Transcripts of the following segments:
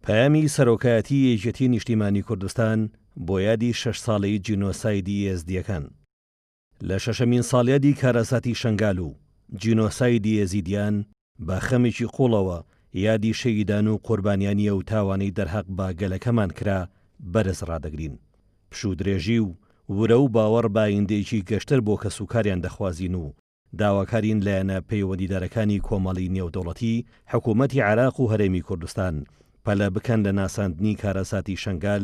پەیامی سەرۆکایەتی یەکێتی نیشتیمانی کوردستان بۆ یادی 6 ساڵەی جینۆسایدی ئێزدیەکان. لە شەشەمین ساڵیادی کارەساتی شنگال و جینۆسایدی ئێزیدیان بە خەمێکی قوڵەوە یادی شەیدان و قوربانیانیە و تاوانەی دەرهەق بە گەلەکەمان کرا بەرز ڕادەگرین. پشوو درێژی و ورە و باوەڕ بایندێکی گەشتر بۆ کەسوکاریان دەخوازین و داواکارین لایەنە پەیوەندیدارەکانی کۆمەڵی نێودەوڵەتی حکوومەتی عێراق و هەرێمی کوردستان پەلە بکەن لە ناساندنی کارەساتی شنگال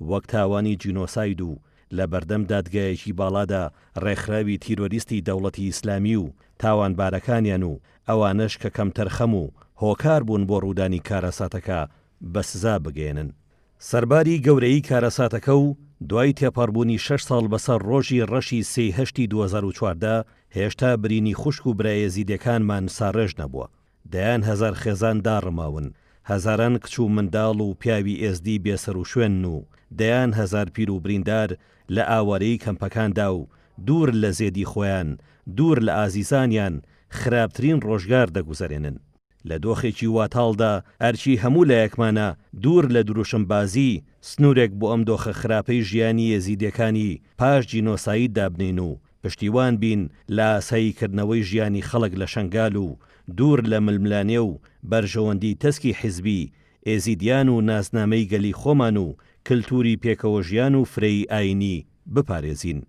وەک تاوانی جینۆساید و لە بەردەم دادگایەکی باڵادا ڕێکخراوی تیرۆریستی دەوڵەتی ئیسلامی و تاوانبارەکانیان و ئەوانش کە کەمتەر خەم و هۆکار بوون بۆ ڕوودانی کارەساتەکە بە سزا بگەێنن. سەرباری گەورەی کارەساتەکە و دوای تێپەڕبوونی 6 ساڵ بەسەر ڕۆژی ڕەشی 3 2014 هێشتا برینی خوشک و برایەزیدەکانمان ساڕێژ نەبووە. دەیان هەزار خێزان داڕماون، هەزاران کچ و منداڵ و پیاوی ئێزدی بێسەر و شوێن و دەیان هەزار پیر و بریندار لە ئاوارەی کەمپەکاندا و دوور لە زێدی خۆیان، دوور لە ئازیزانیان خراپترین ڕۆژگار دەگوزارێنن. لە دۆخێکی واتاڵدا ئەرچی هەموو لایەکمانە دوور لە دروشمبازی سنوورێک بۆ ئەم دۆخە خراپەی ژیانی ئێزیدەکانی پاش جینۆساید دابنین و پشتیوان بین لە ئاساییکردنەوەی ژیانی خەڵک لە شنگال و دوور لە ململانێ و بەرژەوەندی تەسکی حیزبی ئێزیدیان و نازنامەی گەلی خۆمان و کللتوری پێکەوە ژیان و فرەی ئاینی بپارێزین.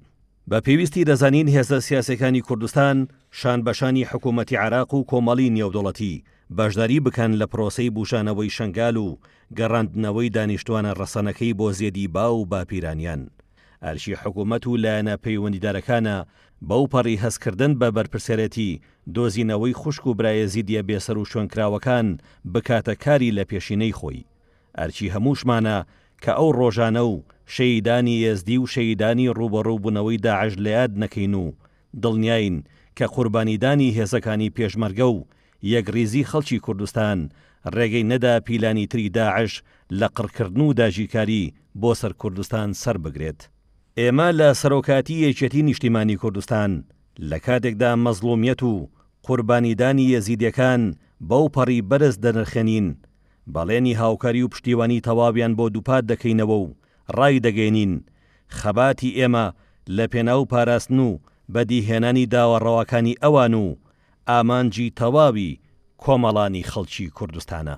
بە پێویستی دەزانین هێزە سیاسەکانی کوردستان شان بەشانی حکوومەتی عێراق و کۆمەڵی نێودەوڵەتی بەشداری بکەن لە پرۆسەی بوشانەوەی شنگال و گەڕاندنەوەی دانیشتوانە ڕەسەنەکەی بۆ زێدی با و باپیرانیان. ئەرشی حکوومەت و لایەنە پەیوەندیدارەکانە بەو پەڕی هەستکردن بە بەرپرسێرەتی دۆزینەوەی خوشک و برایەزیدیە بێسەر و شوێنکراوەکان بکاتە کاری لە پێشینەی خۆی. ئەرچی هەمووشمانە کە ئەو ڕۆژانە و شەیدانی ئێزدی و شەیدانی ڕوبەڕووبوونەوەی داعش لە یاد نەکەین و دڵنیاین کە قوربانیدانی هێزەکانی پێشمەرگە و یەکریزی خەڵکی کوردستان ڕێگەی نەدا پیلانی تری داعش لە قڕکردن و داژیکاری بۆ سەر کوردستان سەر بگرێت. ئێمە لە سەرۆکاتی یەکێتی نیشتیمانی کوردستان لە کاتێکدا مەزلومیەت و قوربانیدانی یەزیدیەکان بەو پەڕی بەرز دەنرخێنین، بەڵێنی هاوکاری و پشتیوانی تەواویان بۆ دووپات دەکەینەوە و ڕای دەگەێنین خەباتی ئێمە لە پێناو پاراستن و بەدیهێنانی داوەڕەوەکانی ئەوان و ئامانجی تەواوی کۆمەڵانی خەڵکی کوردستانە.